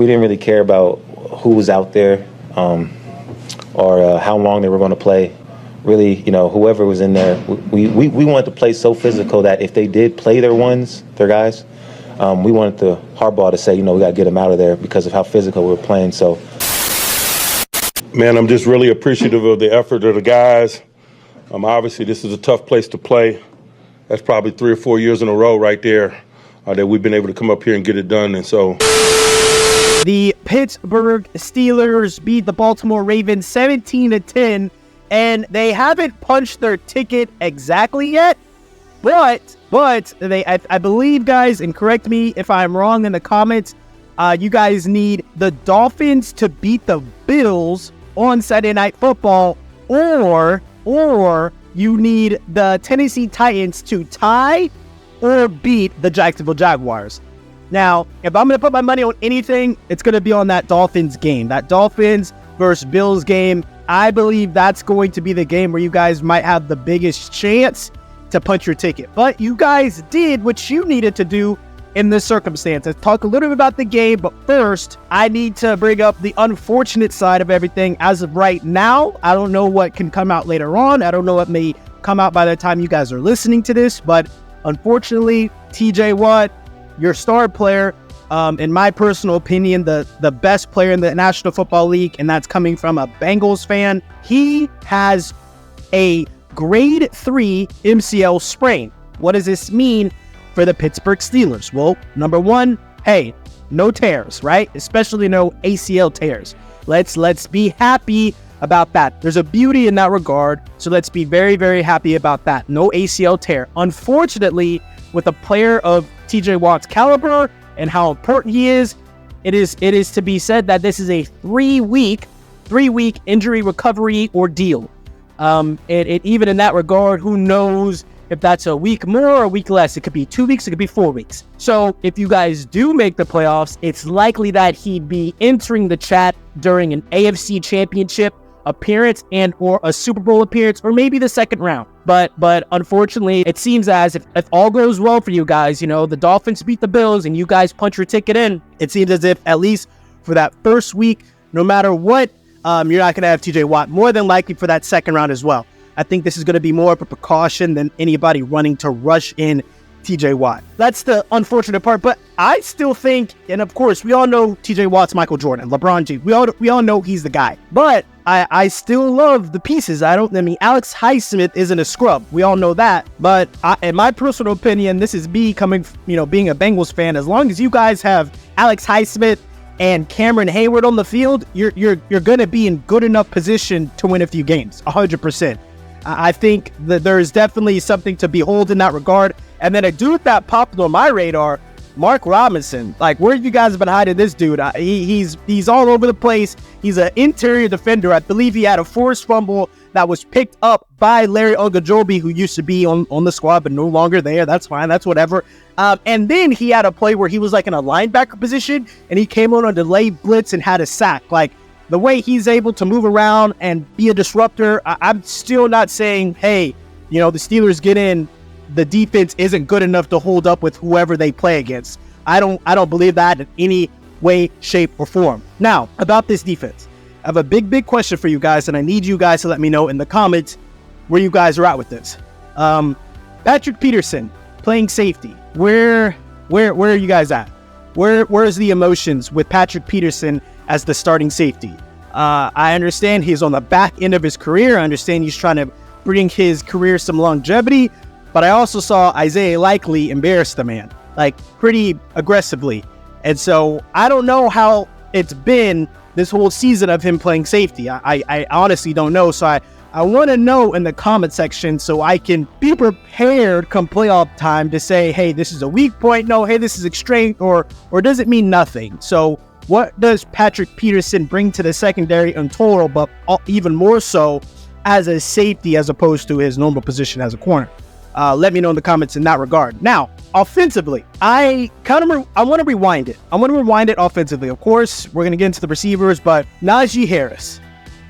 we didn't really care about who was out there or how long they were going to play. Really, whoever was in there, we wanted to play so physical that if they did play their guys, we wanted the hardball to say, we got to get them out of there because of how physical we were playing. So, man, I'm just really appreciative of the effort of the guys. Obviously, this is a tough place to play. That's probably 3 or 4 years in a row right there that we've been able to come up here and get it done. And so the Pittsburgh Steelers beat the Baltimore Ravens 17-10, and they haven't punched their ticket exactly yet. But I believe, guys, and correct me if I'm wrong in the comments, you guys need the Dolphins to beat the Bills on Sunday Night Football, or you need the Tennessee Titans to tie or beat the Jacksonville Jaguars. Now, if I'm going to put my money on anything, it's going to be on that Dolphins game. That Dolphins versus Bills game, I believe that's going to be the game where you guys might have the biggest chance to punch your ticket. But you guys did what you needed to do in this circumstance. Let's talk a little bit about the game, but first, I need to bring up the unfortunate side of everything. As of right now, I don't know what can come out later on. I don't know what may come out by the time you guys are listening to this, but unfortunately, TJ Watt, your star player, in my personal opinion, the best player in the National Football League, and that's coming from a Bengals fan, he has a grade 3 MCL sprain. What does this mean for the Pittsburgh Steelers? Well, number one, hey, no tears, right? Especially no ACL tears. Let's be happy about that. There's a beauty in that regard, so let's be very, very happy about that. No ACL tear. Unfortunately, with a player of TJ Watt's caliber and how important he is, it is to be said that this is a 3-week injury recovery ordeal. Even in that regard, who knows if that's a week more or a week less. It could be 2 weeks, it could be 4 weeks. So if you guys do make the playoffs, it's likely that he'd be entering the chat during an AFC Championship appearance and or a Super Bowl appearance, or maybe the second round. But unfortunately, it seems as if all goes well for you guys, the Dolphins beat the Bills and you guys punch your ticket in, it seems as if at least for that first week, no matter what, you're not going to have TJ Watt, more than likely for that second round as well. I think this is going to be more of a precaution than anybody running to rush in TJ Watt. That's the unfortunate part, but I still think, and of course, we all know TJ Watt's Michael Jordan, LeBron James. We all know he's the guy, but I still love the pieces. Alex Highsmith isn't a scrub. We all know that, but in my personal opinion, this is me coming, being a Bengals fan. As long as you guys have Alex Highsmith and Cameron Hayward on the field, you're going to be in good enough position to win a few games, 100%. I think that there is definitely something to behold in that regard. And then a dude that popped on my radar, Mark Robinson. Like, where have you guys been hiding this dude? He's all over the place. He's an interior defender. I believe he had a forced fumble that was picked up by Larry Ogunjobi, who used to be on the squad but no longer there. That's fine. That's whatever. And then he had a play where he was like in a linebacker position and he came on a delayed blitz and had a sack. Like, the way he's able to move around and be a disruptor, I'm still not saying, hey, the Steelers get in, the defense isn't good enough to hold up with whoever they play against. I don't believe that in any way, shape, or form. Now, about this defense, I have a big question for you guys, and I need you guys to let me know in the comments where you guys are at with this. Patrick Peterson playing safety. Where are you guys at? Where's the emotions with Patrick Peterson as the starting safety? I understand he's on the back end of his career. I understand he's trying to bring his career some longevity, but I also saw Isaiah Likely embarrass the man, like pretty aggressively. And so I don't know how it's been this whole season of him playing safety. I honestly don't know. So I want to know in the comment section so I can be prepared come playoff time to say, hey, this is a weak point. No, hey, this is extreme, or does it mean nothing? So what does Patrick Peterson bring to the secondary in total, but even more so as a safety as opposed to his normal position as a corner? Let me know in the comments in that regard. Now, offensively, I want to rewind it. I want to rewind it offensively. Of course, we're going to get into the receivers, but Najee Harris,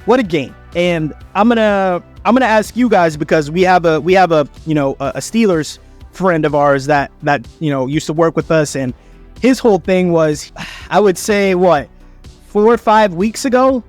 what a game. And I'm gonna ask you guys, because we have a Steelers friend of ours that used to work with us, and his whole thing was, I would say, 4 or 5 weeks ago,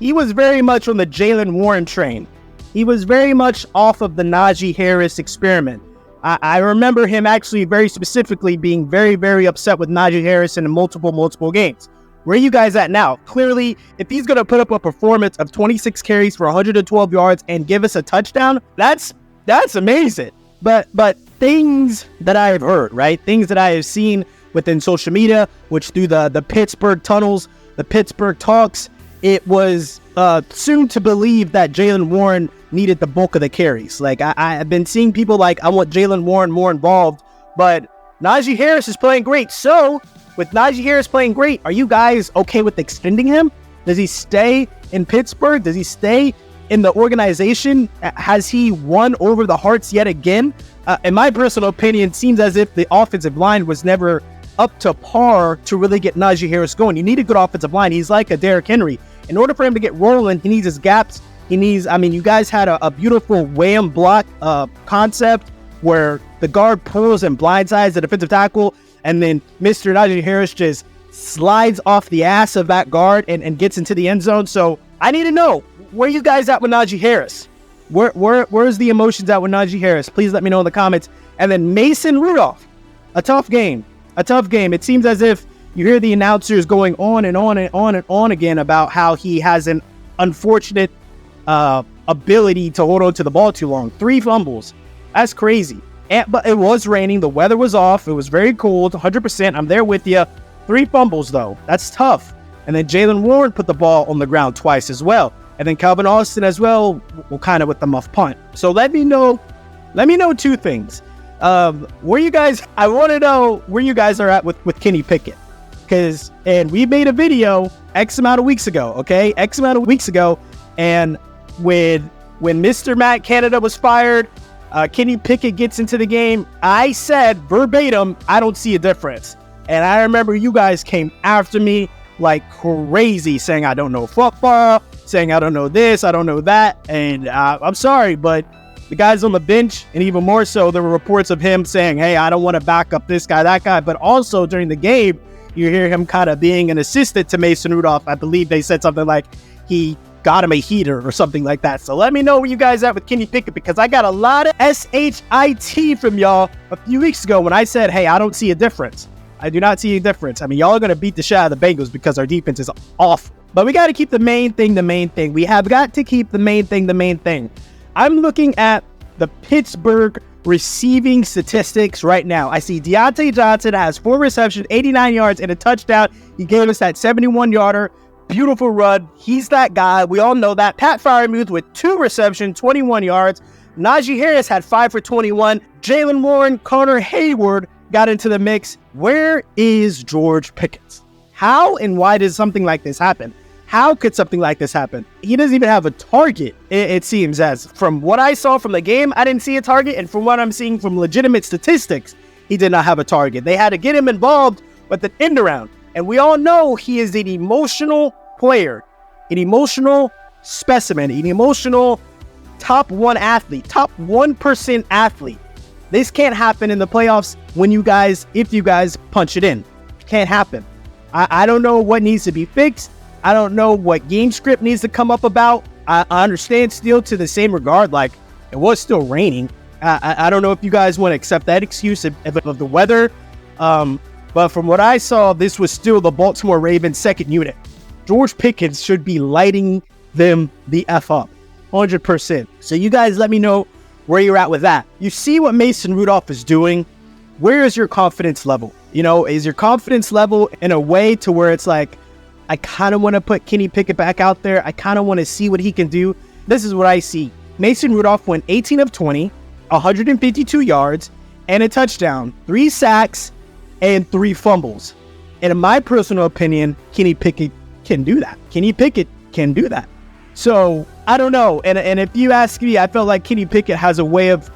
he was very much on the Jaylen Warren train. He was very much off of the Najee Harris experiment. I remember him actually very specifically being very, very upset with Najee Harris in multiple games. Where are you guys at now? Clearly, if he's going to put up a performance of 26 carries for 112 yards and give us a touchdown, that's amazing. But things that I have heard, right? Things that I have seen within social media, which through the Pittsburgh tunnels, the Pittsburgh talks, it was soon to believe that Jaylen Warren needed the bulk of the carries. Like, I've been seeing people like, I want Jaylen Warren more involved, but Najee Harris is playing great. So, with Najee Harris playing great, are you guys okay with extending him? Does he stay in Pittsburgh? Does he stay in the organization? Has he won over the hearts yet again? In my personal opinion, it seems as if the offensive line was never up to par to really get Najee Harris going. You need a good offensive line. He's like a Derrick Henry. In order for him to get rolling, he needs his gaps. You guys had a beautiful wham block concept where the guard pulls and blindsides the defensive tackle, and then Mr. Najee Harris just slides off the ass of that guard and gets into the end zone. So I need to know, where you guys at with Najee Harris? Where's the emotions at with Najee Harris? Please let me know in the comments. And then Mason Rudolph, a tough game. It seems as if you hear the announcers going on and on and on and on again about how he has an unfortunate ability to hold on to the ball too long. 3 fumbles. That's crazy. But it was raining. The weather was off. It was very cold. 100%. I'm there with you. 3 fumbles, though. That's tough. And then Jaylen Warren put the ball on the ground twice as well. And then Calvin Austin as well, kind of with the muff punt. So let me know 2 things. I want to know where you guys are at with Kenny Pickett. And we made a video X amount of weeks ago, okay? And when Mr. Matt Canada was fired, Kenny Pickett gets into the game. I said verbatim, I don't see a difference. And I remember you guys came after me like crazy, saying I don't know football, saying I don't know this, I don't know that. And I'm sorry, but the guy's on the bench, and even more so, there were reports of him saying, hey, I don't want to back up this guy, that guy. But also during the game, you hear him kind of being an assistant to Mason Rudolph. I believe they said something like he got him a heater or something like that. So let me know where you guys at with Kenny Pickett, because I got a lot of SHIT from y'all a few weeks ago when I said, hey, I don't see a difference. I do not see a difference. I mean, y'all are going to beat the shit out of the Bengals because our defense is awful. But we got to keep the main thing the main thing. We have got to keep the main thing the main thing. I'm looking at the Pittsburgh receiving statistics right now. I see Deontay Johnson has 4 receptions, 89 yards, and a touchdown. He gave us that 71-yarder. Beautiful run. He's that guy. We all know that. Pat Freiermuth with 2 receptions, 21 yards. Najee Harris had 5 for 21. Jaylen Warren, Connor Hayward got into the mix. Where is George Pickens? How and why does something like this happen? How could something like this happen? He doesn't even have a target, it seems as. From what I saw from the game, I didn't see a target. And from what I'm seeing from legitimate statistics, he did not have a target. They had to get him involved with an end around. And we all know he is an emotional player, an emotional specimen, an emotional top 1 athlete, top 1% athlete. This can't happen in the playoffs if you guys punch it in. Can't happen. I don't know what needs to be fixed. I don't know what game script needs to come up about. I understand still to the same regard, like it was still raining. I don't know if you guys want to accept that excuse of the weather. But from what I saw, this was still the Baltimore Ravens second unit. George Pickens should be lighting them the F up, 100%. So you guys let me know where you're at with that. You see what Mason Rudolph is doing. Where is your confidence level? Is your confidence level in a way to where it's like, I kind of want to put Kenny Pickett back out there. I kind of want to see what he can do. This is what I see. Mason Rudolph went 18 of 20, 152 yards, and a touchdown, 3 sacks, and 3 fumbles. And in my personal opinion, Kenny Pickett can do that. Kenny Pickett can do that. So, I don't know. And if you ask me, I felt like Kenny Pickett has a way of,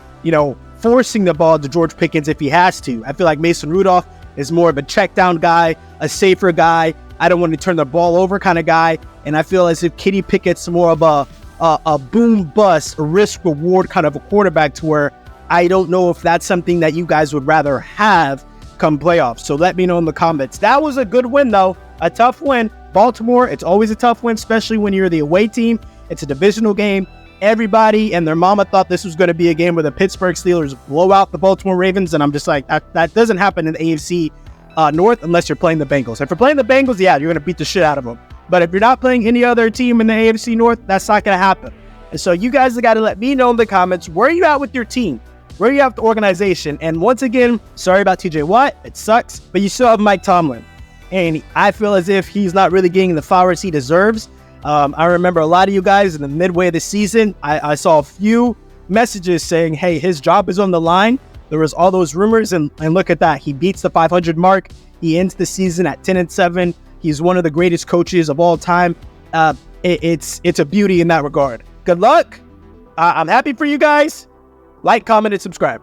forcing the ball to George Pickens if he has to. I feel like Mason Rudolph is more of a check down guy, a safer guy. I don't want to turn the ball over kind of guy. And I feel as if Kenny Pickett's more of a boom bust, a risk reward kind of a quarterback, to where I don't know if that's something that you guys would rather have come playoffs. So let me know in the comments. That was a good win, though. A tough win. Baltimore, it's always a tough win, especially when you're the away team. It's a divisional game. Everybody and their mama thought this was going to be a game where the Pittsburgh Steelers blow out the Baltimore Ravens, and I'm just like, that doesn't happen in the AFC North unless you're playing the Bengals. If you're playing the Bengals, yeah, you're going to beat the shit out of them. But if you're not playing any other team in the AFC North, that's not going to happen. And so you guys have got to let me know in the comments, where are you at with your team? Where are you at with the organization? And once again, sorry about TJ Watt. It sucks, but you still have Mike Tomlin. And I feel as if he's not really getting the flowers he deserves. I remember a lot of you guys in the midway of the season, I saw a few messages saying, hey, his job is on the line. There was all those rumors, and look at that. He beats the 500 mark. He ends the season at 10-7. He's one of the greatest coaches of all time. It's a beauty in that regard. Good luck. I'm happy for you guys. Like, comment, and subscribe.